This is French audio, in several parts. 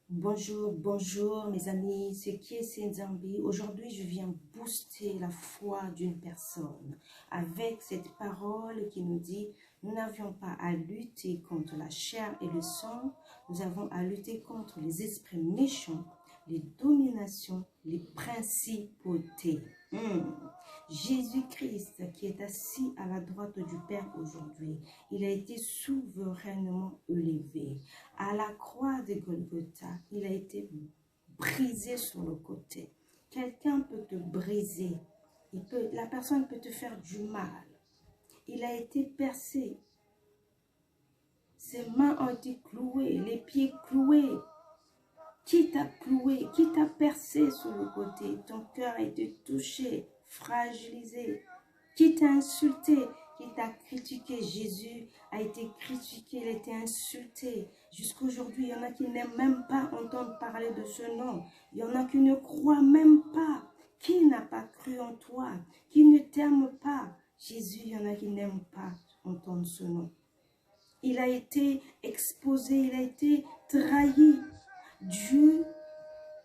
Bonjour, bonjour mes amis, c'est qui est Senzambi. Aujourd'hui, je viens booster la foi d'une personne avec cette parole qui nous dit nous n'avions pas à lutter contre la chair et le sang, nous avons à lutter contre les esprits méchants, les dominations, les principautés. Jésus-Christ qui est assis à la droite du Père aujourd'hui, il a été souverainement élevé. À la croix de Golgotha, il a été brisé sur le côté. Quelqu'un peut te briser. La personne peut te faire du mal. Il a été percé. Ses mains ont été clouées, les pieds cloués. Qui t'a cloué, qui t'a percé sur le côté? Ton cœur a été touché, fragilisé. Qui t'a insulté, qui t'a critiqué? Jésus a été critiqué, il a été insulté. Jusqu'aujourd'hui, il y en a qui n'aiment même pas entendre parler de ce nom. Il y en a qui ne croient même pas. Qui n'a pas cru en toi? Qui ne t'aime pas? Jésus, il y en a qui n'aiment pas entendre ce nom. Il a été exposé, il a été trahi. Dieu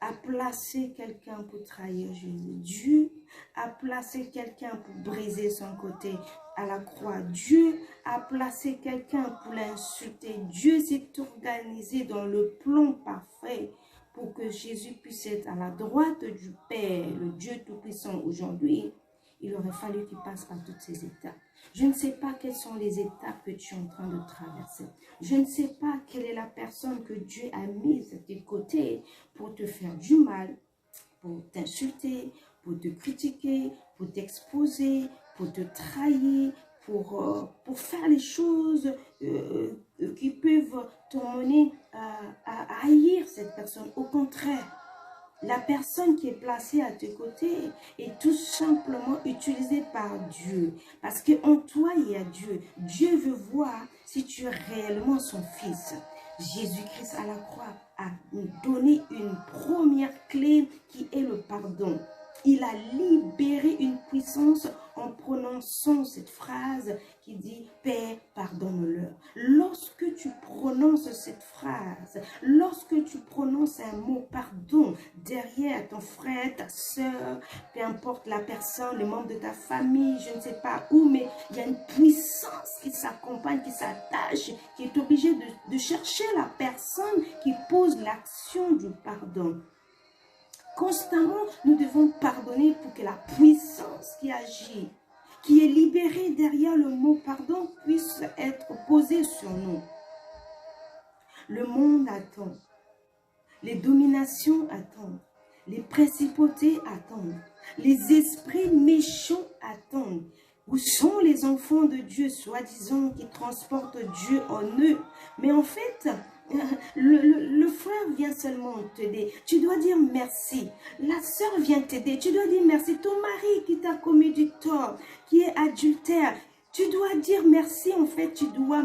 a placé quelqu'un pour trahir Jésus. Dieu a placé quelqu'un pour briser son côté à la croix. Dieu a placé quelqu'un pour l'insulter. Dieu s'est organisé dans le plan parfait pour que Jésus puisse être à la droite du Père, le Dieu Tout-Puissant aujourd'hui. Il aurait fallu qu'il passe par toutes ces étapes. Je ne sais pas quelles sont les étapes que tu es en train de traverser. Je ne sais pas quelle est la personne que Dieu a mise à tes côtés pour te faire du mal, pour t'insulter, pour te critiquer, pour t'exposer, pour te trahir, pour faire les choses qui peuvent t'emmener à haïr cette personne. Au contraire, la personne qui est placée à tes côtés est tout simplement utilisée par Dieu. Parce qu'en toi, il y a Dieu. Dieu veut voir si tu es réellement son fils. Jésus-Christ à la croix a donné une première clé qui est le pardon. Il a libéré une puissance en prononçant cette phrase qui dit « Père, pardonne-leur ». Lorsque tu prononces cette phrase, lorsque tu prononces un mot « pardon » derrière ton frère, ta soeur, peu importe la personne, le membre de ta famille, je ne sais pas où, mais il y a une puissance qui s'accompagne, qui s'attache, qui est obligée de chercher la personne qui pose l'action du pardon. Constamment, nous devons pardonner pour que la puissance qui agit, qui est libérée derrière le mot pardon, puisse être posée sur nous. Le monde attend. Les dominations attendent. Les principautés attendent. Les esprits méchants attendent. Où sont les enfants de Dieu, soi-disant, qui transportent Dieu en eux? Mais en fait, le frère vient seulement t'aider. Tu dois dire merci. La sœur vient t'aider. Tu dois dire merci. Ton mari qui t'a commis du tort, qui est adultère, tu dois dire merci. En fait, tu dois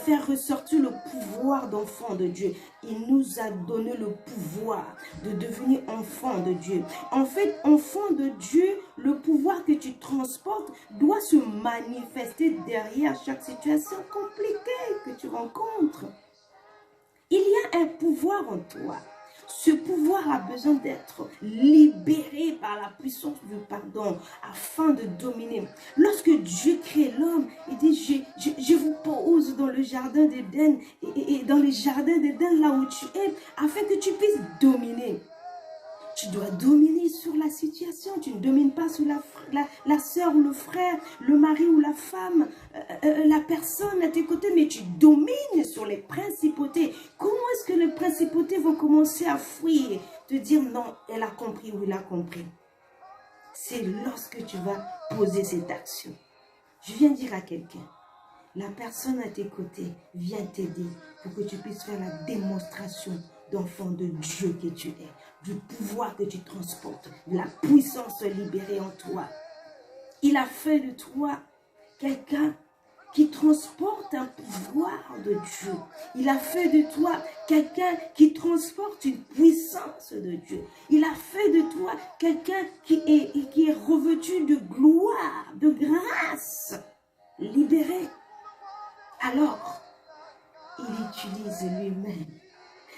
faire ressortir le pouvoir d'enfant de Dieu. Il nous a donné le pouvoir de devenir enfant de Dieu. En fait, enfant de Dieu, le pouvoir que tu transportes doit se manifester derrière chaque situation compliquée que tu rencontres. Il y a un pouvoir en toi. Ce pouvoir a besoin d'être libéré par la puissance du pardon afin de dominer. Lorsque Dieu crée l'homme, il dit je vous pose dans le jardin d'Éden et dans le jardin d'Éden là où tu es afin que tu puisses dominer. Tu dois dominer sur la situation. Tu ne domines pas sur la soeur ou le frère, le mari ou la femme, la personne à tes côtés, mais tu domines sur les principautés. Comment est-ce que les principautés vont commencer à fuir, te dire non, elle a compris ou il a compris? C'est lorsque tu vas poser cette action. Je viens dire à quelqu'un, la personne à tes côtés vient t'aider pour que tu puisses faire la démonstration d'enfant de Dieu que tu es, du pouvoir que tu transportes, de la puissance libérée en toi. Il a fait de toi quelqu'un qui transporte un pouvoir de Dieu. Il a fait de toi quelqu'un qui transporte une puissance de Dieu. Il a fait de toi quelqu'un qui est revêtu de gloire, de grâce, libéré. Alors, il utilise lui-même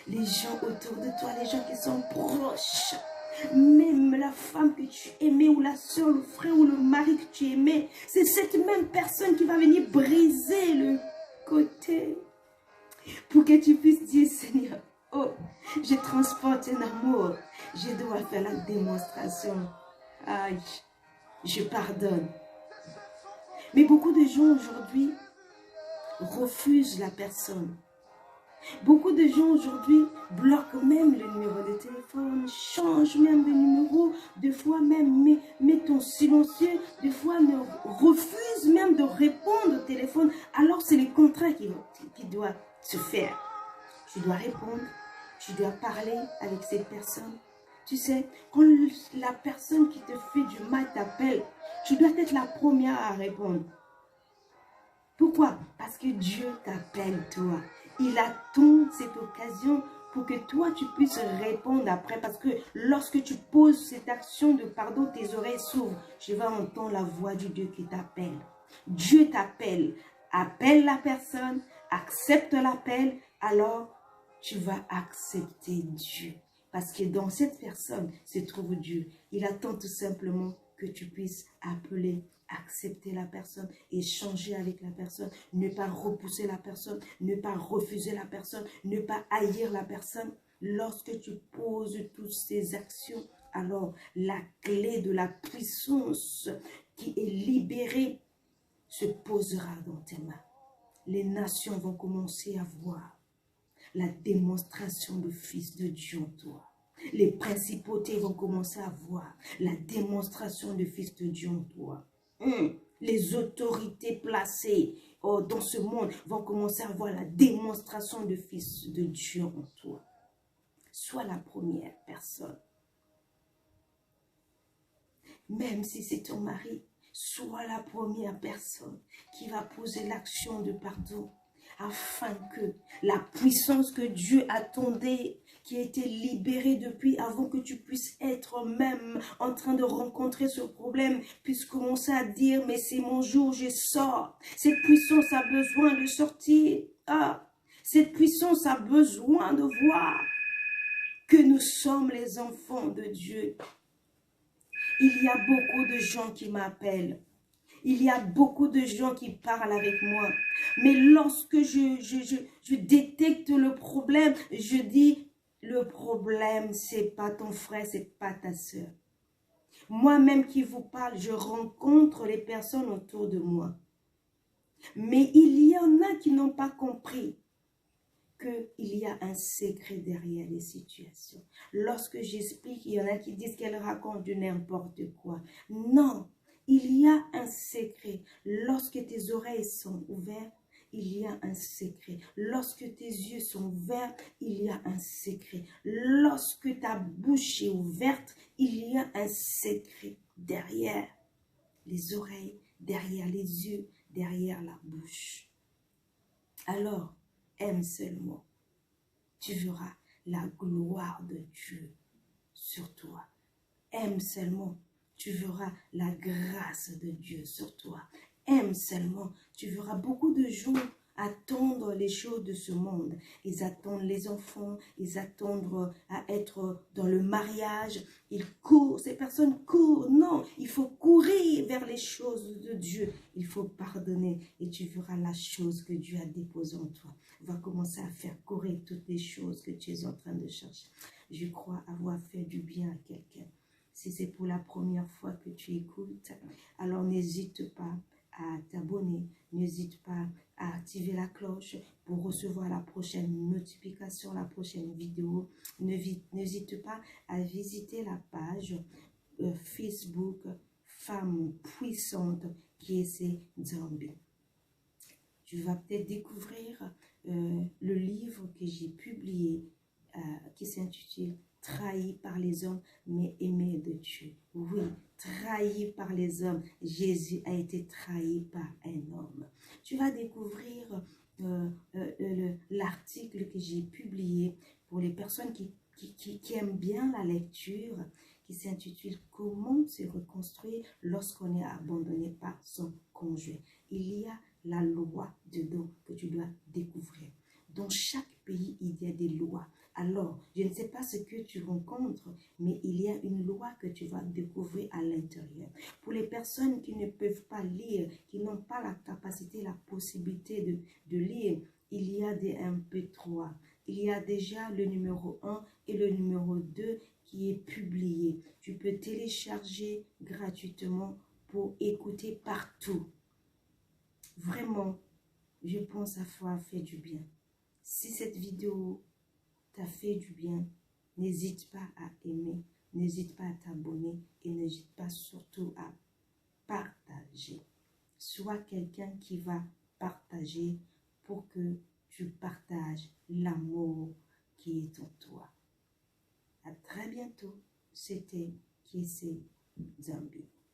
Les gens autour de toi, les gens qui sont proches. Même la femme que tu aimais, ou la soeur, le frère, ou le mari que tu aimais, c'est cette même personne qui va venir briser le côté pour que tu puisses dire, Seigneur, oh, je transporte un amour, je dois faire la démonstration. Aïe, je pardonne. Mais beaucoup de gens aujourd'hui refusent la personne. Beaucoup de gens aujourd'hui bloquent même le numéro de téléphone, changent même de numéro, des fois même mettent en silencieux, des fois refusent même de répondre au téléphone. Alors c'est le contrat qui doit se faire. Tu dois répondre, tu dois parler avec cette personne. Tu sais, quand la personne qui te fait du mal t'appelle, tu dois être la première à répondre. Pourquoi? Parce que Dieu t'appelle toi. Il attend cette occasion pour que toi tu puisses répondre après. Parce que lorsque tu poses cette action de pardon, tes oreilles s'ouvrent. Je vais entendre la voix du Dieu qui t'appelle. Dieu t'appelle. Appelle la personne, accepte l'appel, alors tu vas accepter Dieu. Parce que dans cette personne se trouve Dieu. Il attend tout simplement que tu puisses appeler, accepter la personne, échanger avec la personne, ne pas repousser la personne, ne pas refuser la personne, ne pas haïr la personne. Lorsque tu poses toutes ces actions, alors la clé de la puissance qui est libérée se posera dans tes mains. Les nations vont commencer à voir la démonstration du Fils de Dieu en toi. Les principautés vont commencer à voir la démonstration du Fils de Dieu en toi. Les autorités placées dans ce monde vont commencer à voir la démonstration du Fils de Dieu en toi. Sois la première personne. Même si c'est ton mari, sois la première personne qui va poser l'action de pardon, afin que la puissance que Dieu attendait, qui a été libérée depuis avant que tu puisses être même en train de rencontrer ce problème, puisse commencer à dire, mais c'est mon jour, je sors. Cette puissance a besoin de sortir. Cette puissance a besoin de voir que nous sommes les enfants de Dieu. Il y a beaucoup de gens qui m'appellent. Il y a beaucoup de gens qui parlent avec moi. Mais lorsque je détecte le problème, je dis, le problème, c'est pas ton frère, c'est pas ta soeur. Moi-même qui vous parle, je rencontre les personnes autour de moi. Mais il y en a qui n'ont pas compris qu'il y a un secret derrière les situations. Lorsque j'explique, il y en a qui disent qu'elle raconte du n'importe quoi. Non, il y a un secret. Lorsque tes oreilles sont ouvertes, il y a un secret. Lorsque tes yeux sont ouverts, il y a un secret. Lorsque ta bouche est ouverte, il y a un secret derrière les oreilles, derrière les yeux, derrière la bouche. Alors, aime seulement. Tu verras la gloire de Dieu sur toi. Aime seulement. Tu verras la grâce de Dieu sur toi. Aime seulement. Tu verras beaucoup de gens attendre les choses de ce monde. Ils attendent les enfants, ils attendent à être dans le mariage. Ils courent, ces personnes courent. Non, il faut courir vers les choses de Dieu. Il faut pardonner et tu verras la chose que Dieu a déposée en toi. Va commencer à faire courir toutes les choses que tu es en train de chercher. Je crois avoir fait du bien à quelqu'un. Si c'est pour la première fois que tu écoutes, alors n'hésite pas à t'abonner, n'hésite pas à activer la cloche pour recevoir la prochaine notification, la prochaine vidéo. N'hésite pas à visiter la page Facebook Femmes Puissantes qui essaient Zambie. Tu vas peut-être découvrir le livre que j'ai publié qui s'intitule « Trahi par les hommes, mais aimé de Dieu ». Oui, trahi par les hommes. Jésus a été trahi par un homme. Tu vas découvrir l'article que j'ai publié pour les personnes qui aiment bien la lecture, qui s'intitule « Comment se reconstruire lorsqu'on est abandonné par son conjoint ». Il y a la loi dedans que tu dois découvrir. Dans chaque pays, il y a des lois Alors, je ne sais pas ce que tu rencontres, mais il y a une loi que tu vas découvrir à l'intérieur. Pour les personnes qui ne peuvent pas lire, qui n'ont pas la capacité, la possibilité de lire, il y a des MP3. Il y a déjà le numéro 1 et le numéro 2 qui est publié. Tu peux télécharger gratuitement pour écouter partout. Vraiment, je pense à toi fait du bien. Si cette vidéo t'a fait du bien, n'hésite pas à aimer, n'hésite pas à t'abonner et n'hésite pas surtout à partager. Sois quelqu'un qui va partager pour que tu partages l'amour qui est en toi. À très bientôt. C'était Kissé Zambi.